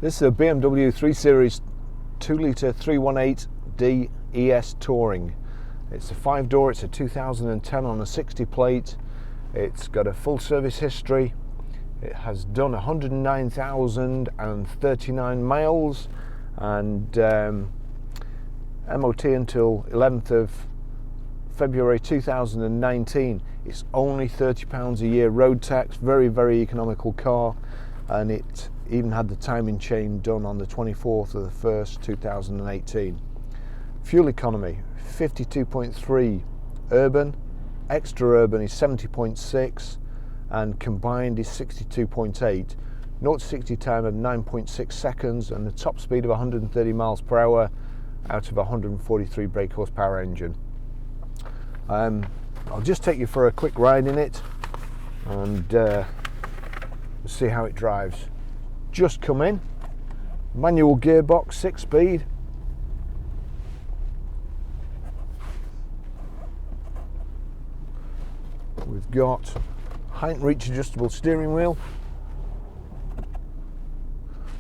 This is a BMW 3 Series 2-litre 318D ES Touring. It's a 5-door, it's a 2010 on a 60 plate. It's got a full service history. It has done 109,039 miles and MOT until 11th of February 2019. It's only £30 a year road tax, very, very economical car, and it even had the timing chain done on the 24th of the 1st 2018. Fuel economy 52.3 urban, extra urban is 70.6, and combined is 62.8. 0 to 60 time at 9.6 seconds, and the top speed of 130 miles per hour out of a 143 brake horsepower engine. I'll just take you for a quick ride in it and see how it drives. Just come in, manual gearbox, 6-speed. We've got height and reach adjustable steering wheel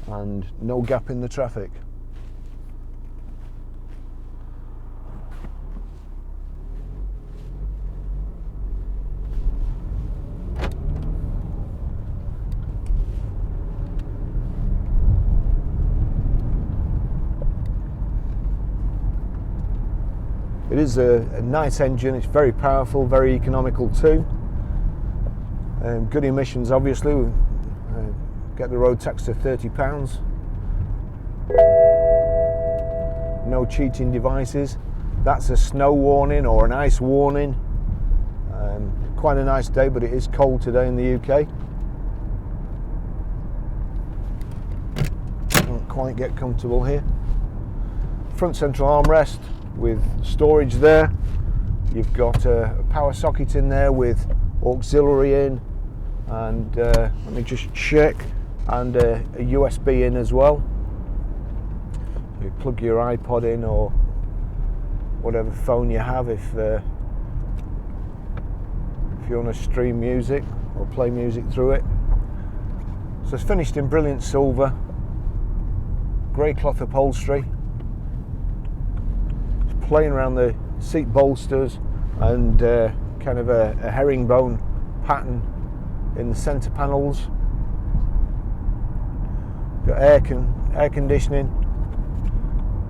and no gap in the traffic. It is a nice engine, it's very powerful, very economical too. Good emissions obviously, we get the road tax to £30. No cheating devices. That's a snow warning or an ice warning. Quite a nice day, but it is cold today in the UK. Can't quite get comfortable here. Front central armrest with storage there. You've got a power socket in there with auxiliary in, and let me just check, and a USB in as well. You plug your iPod in or whatever phone you have if you want to stream music or play music through it. So it's finished in brilliant silver, grey cloth upholstery. Playing around the seat bolsters and kind of a herringbone pattern in the centre panels. Got air conditioning,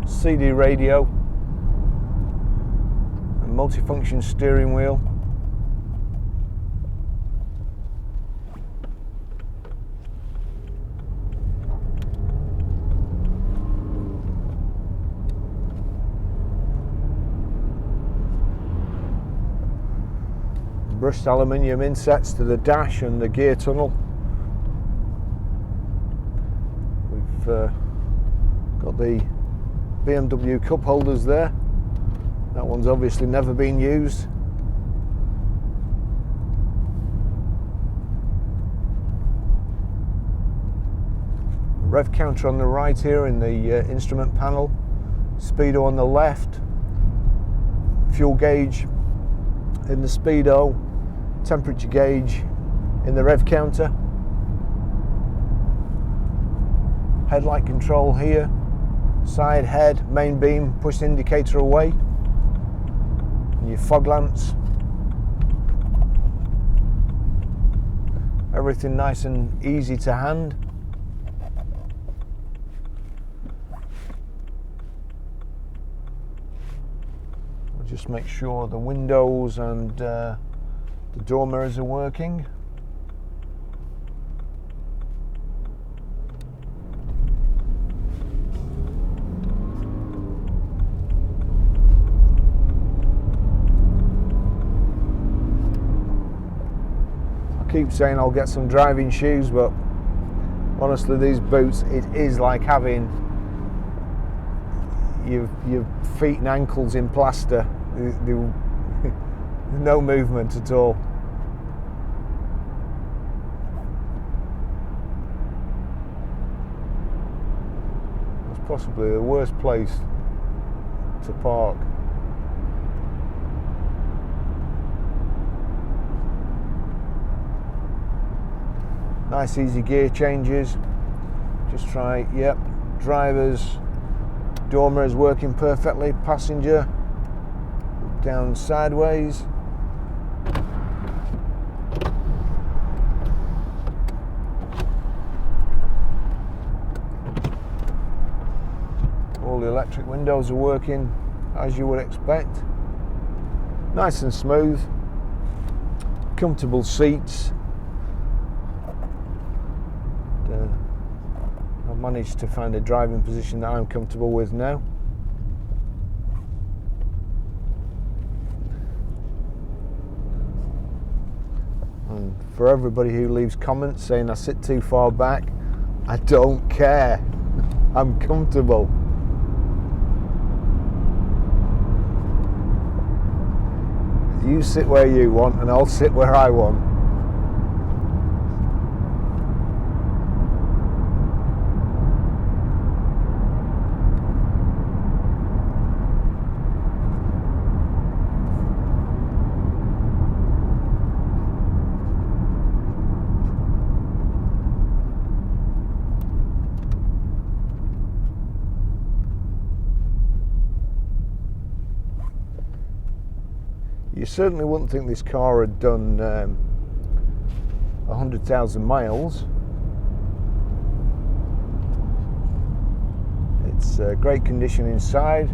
CD radio, a multifunction steering wheel. Brushed aluminium insets to the dash and the gear tunnel. We've got the BMW cup holders there. That one's obviously never been used. Rev counter on the right here in the instrument panel. Speedo on the left. Fuel gauge in the speedo. Temperature gauge in the rev counter. Headlight control here. Side head, main beam, push indicator away. And your fog lamps. Everything nice and easy to hand. I'll just make sure the windows and the door mirrors are working. I keep saying I'll get some driving shoes, but honestly these boots, it is like having your feet and ankles in plaster. No movement at all. It's possibly the worst place to park. Nice easy gear changes. Just try, yep, driver's door mirror is working perfectly, passenger down sideways. All the electric windows are working as you would expect. Nice and smooth, comfortable seats. I've managed to find a driving position that I'm comfortable with now. And for everybody who leaves comments saying I sit too far back, I don't care. I'm comfortable. You sit where you want and I'll sit where I want. You certainly wouldn't think this car had done 100,000 miles. It's great condition inside.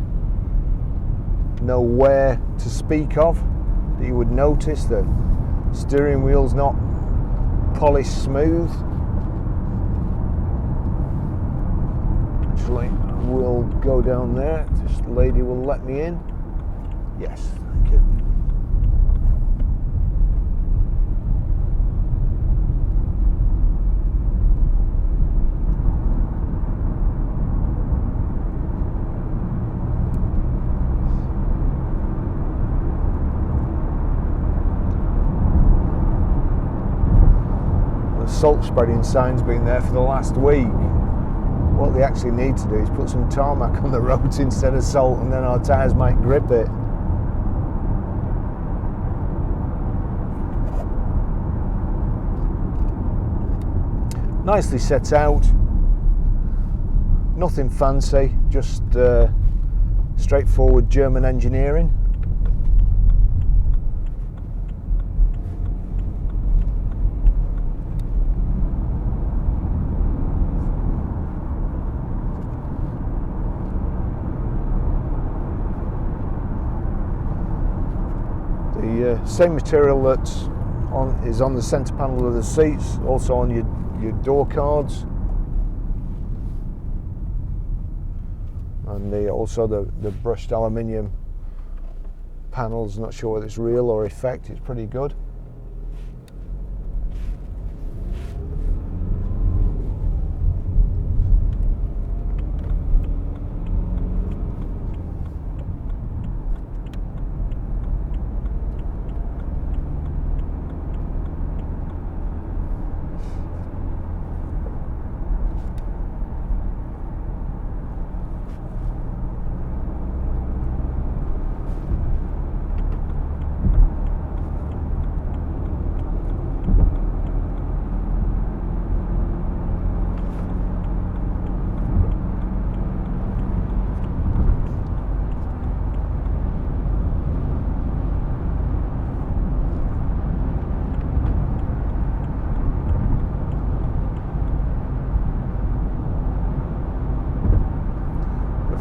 No wear to speak of that you would notice. The steering wheel's not polished smooth. Actually, I will go down there. This lady will let me in. Yes, thank you. Salt spreading sign's been there for the last week. What they actually need to do is put some tarmac on the roads instead of salt, and then our tyres might grip it. Nicely set out, nothing fancy, just straightforward German engineering. The same material that's is on the centre panel of the seats, also on your door cards, and also the brushed aluminium panels. Not sure whether it's real or effect. It's pretty good.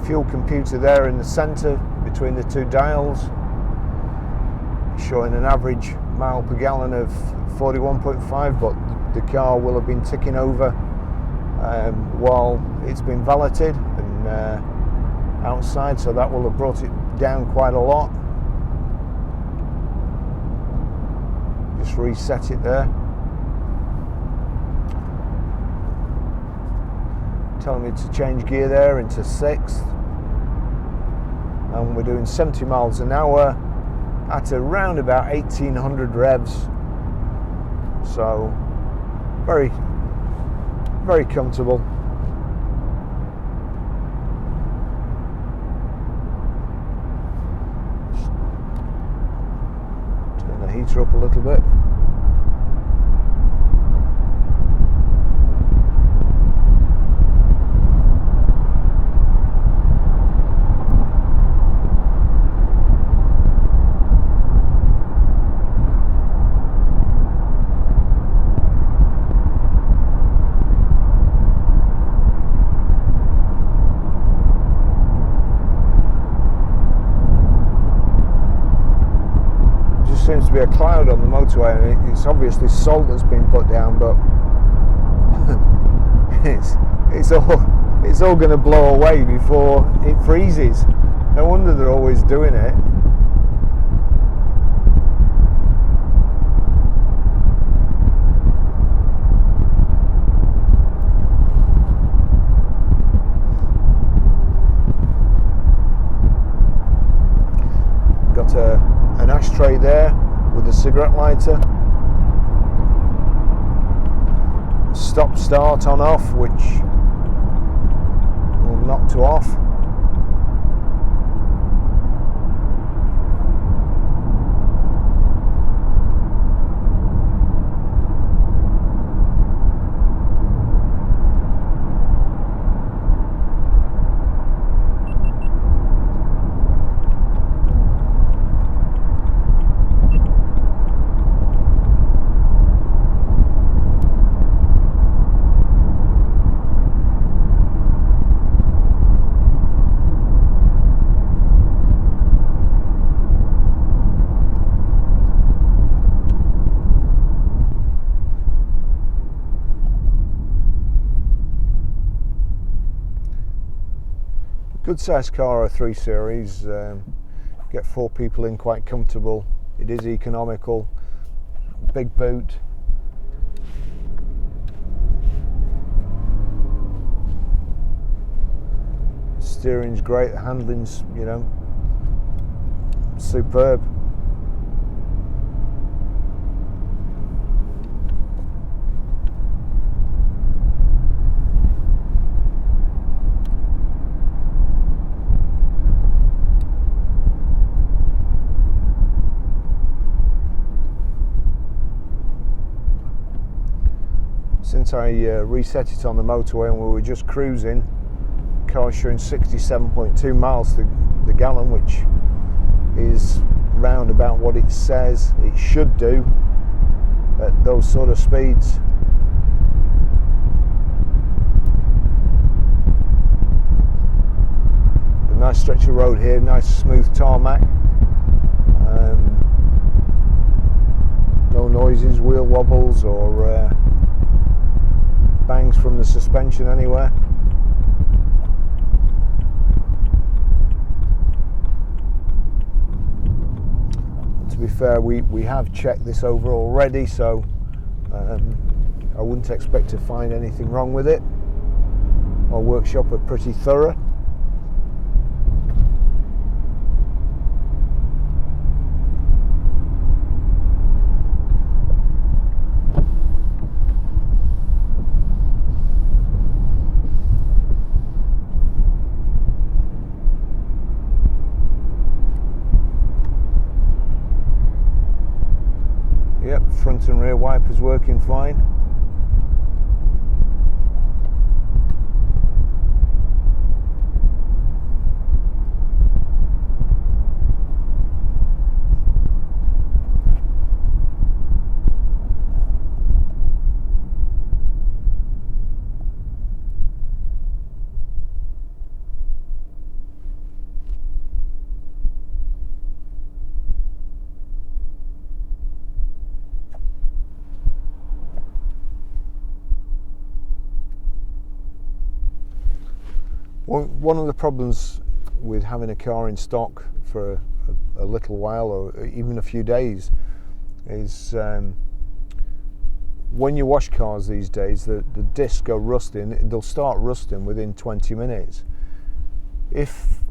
Fuel computer there in the centre between the two dials, showing an average mile per gallon of 41.5, but the car will have been ticking over while it's been valeted and outside, so that will have brought it down quite a lot. Just reset it there. Telling me to change gear there into 6th. And we're doing 70 miles an hour at around about 1800 revs, so very, very comfortable. Turn the heater up a little bit. to be a cloud on the motorway, and it's obviously salt that's been put down, but it's all going to blow away before it freezes. No wonder they're always doing it. Got an ashtray there with a cigarette lighter. Stop start on off, which will knock to off. Good sized car, a 3 Series, get 4 people in quite comfortable. It is economical, big boot. Steering's great, the handling's, you know, superb. Since I reset it on the motorway and we were just cruising, the car's showing 67.2 miles to the gallon, which is round about what it says it should do at those sort of speeds. A nice stretch of road here, nice smooth tarmac. No noises, wheel wobbles or bangs from the suspension anywhere. To be fair, we have checked this over already, so I wouldn't expect to find anything wrong with it. Our workshop are pretty thorough. Yep, front and rear wipers working fine. One of the problems with having a car in stock for a little while or even a few days is when you wash cars these days, the discs go rusty, and they'll start rusting within 20 minutes. If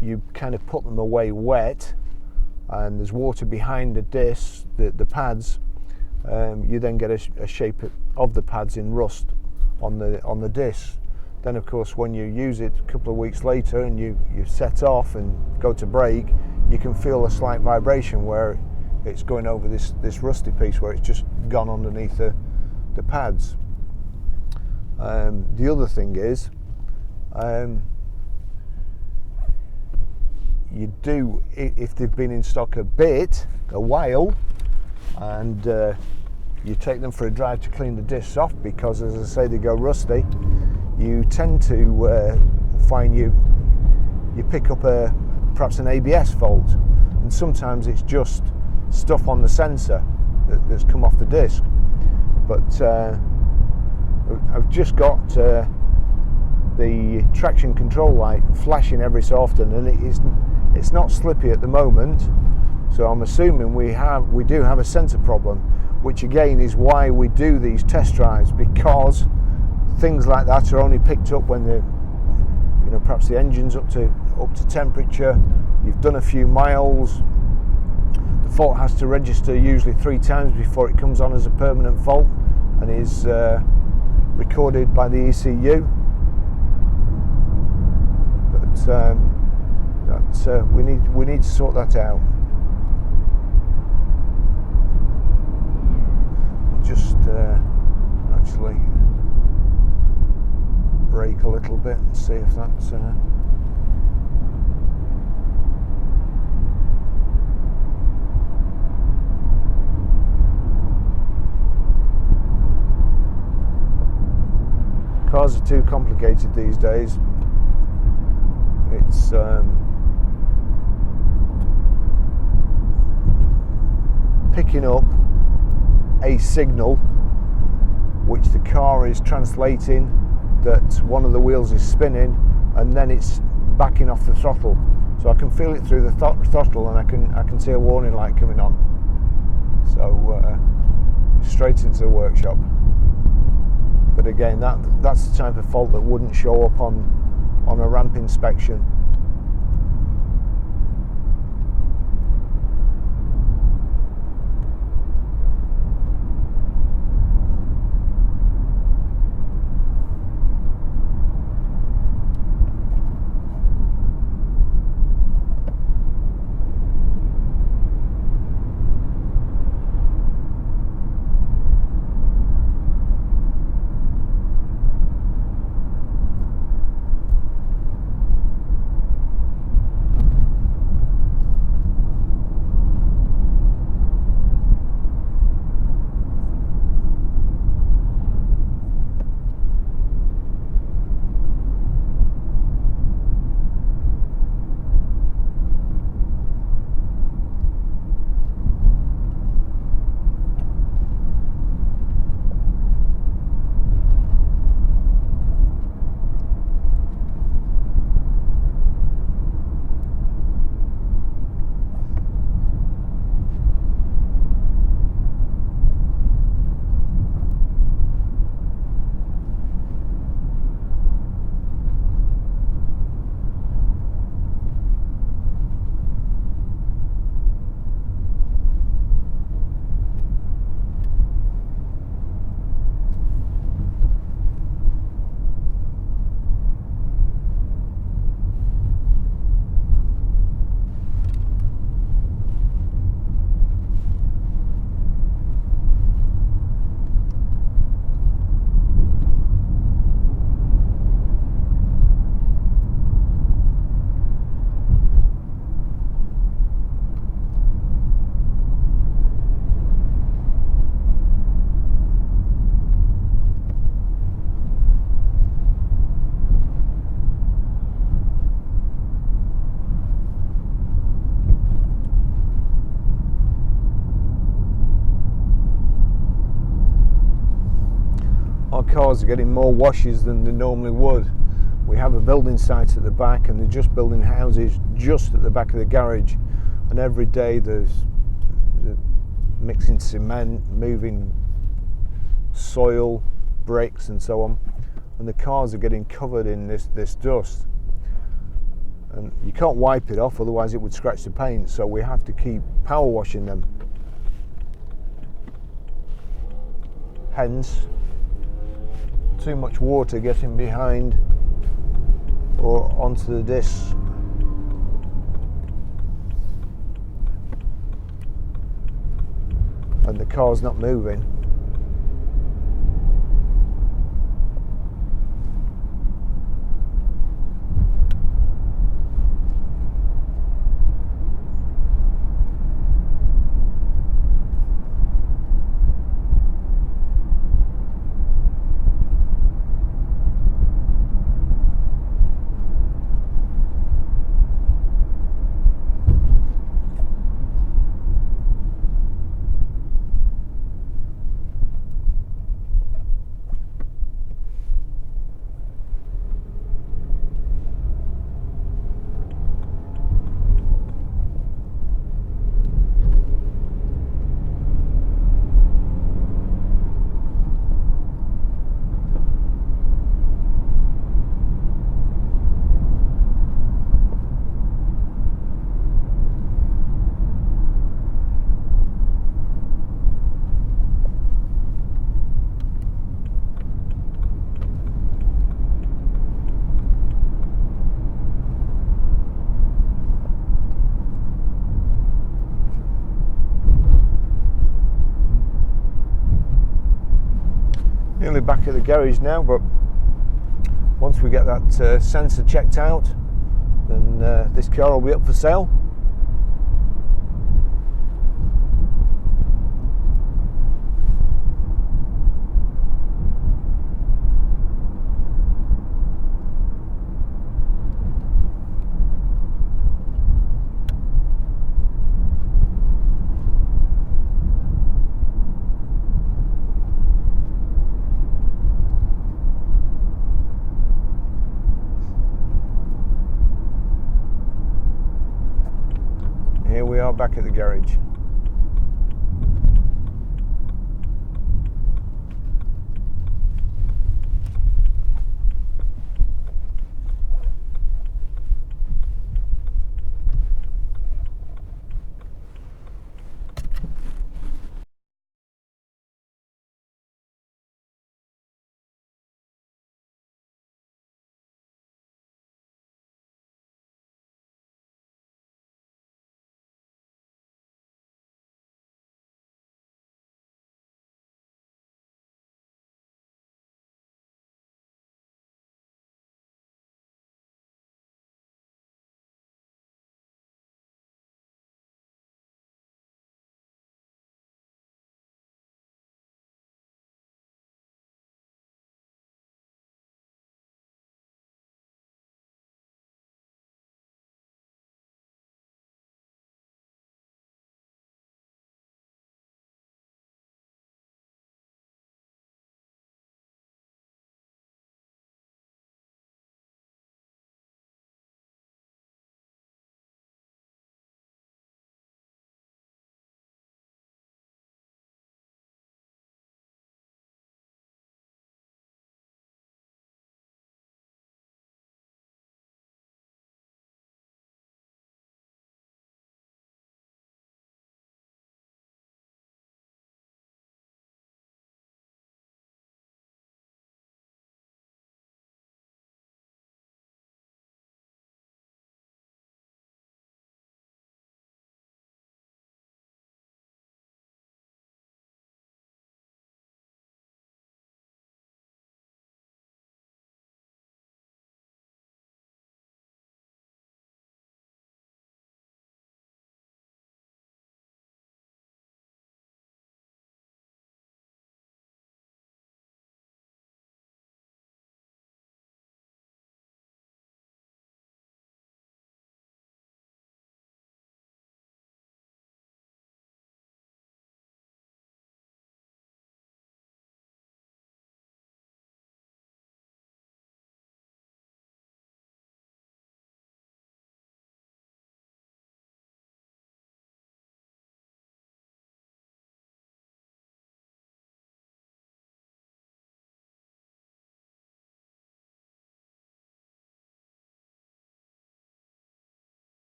you kind of put them away wet and there's water behind the discs, the pads, you then get a shape of the pads in rust on the discs. Then of course when you use it a couple of weeks later and you set off and go to brake, you can feel a slight vibration where it's going over this rusty piece where it's just gone underneath the pads. The other thing is, you do, if they've been in stock a while, and you take them for a drive to clean the discs off, because as I say, they go rusty, you tend to find you pick up perhaps an ABS fault, and sometimes it's just stuff on the sensor that's come off the disc. But I've just got the traction control light flashing every so often, and it's not slippy at the moment, so I'm assuming we do have a sensor problem, which again is why we do these test drives, because things like that are only picked up when perhaps the engine's up to temperature, you've done a few miles. The fault has to register usually 3 times before it comes on as a permanent fault and is recorded by the ECU. But we need to sort that out. Just actually brake a little bit and see if that's cars are too complicated these days. It's picking up a signal which the car is translating that one of the wheels is spinning, and then it's backing off the throttle. So I can feel it through the throttle, and I can see a warning light coming on. So straight into the workshop. But again, that's the type of fault that wouldn't show up on a ramp inspection. Our cars are getting more washes than they normally would. We have a building site at the back, and they're just building houses just at the back of the garage, and every day they're mixing cement, moving soil, bricks and so on, and the cars are getting covered in this dust, and you can't wipe it off, otherwise it would scratch the paint, so we have to keep power washing them. Hence too much water getting behind or onto the discs. And the car's not moving. back at the garage now, but once we get that sensor checked out, then this car will be up for sale. Here we are back at the garage.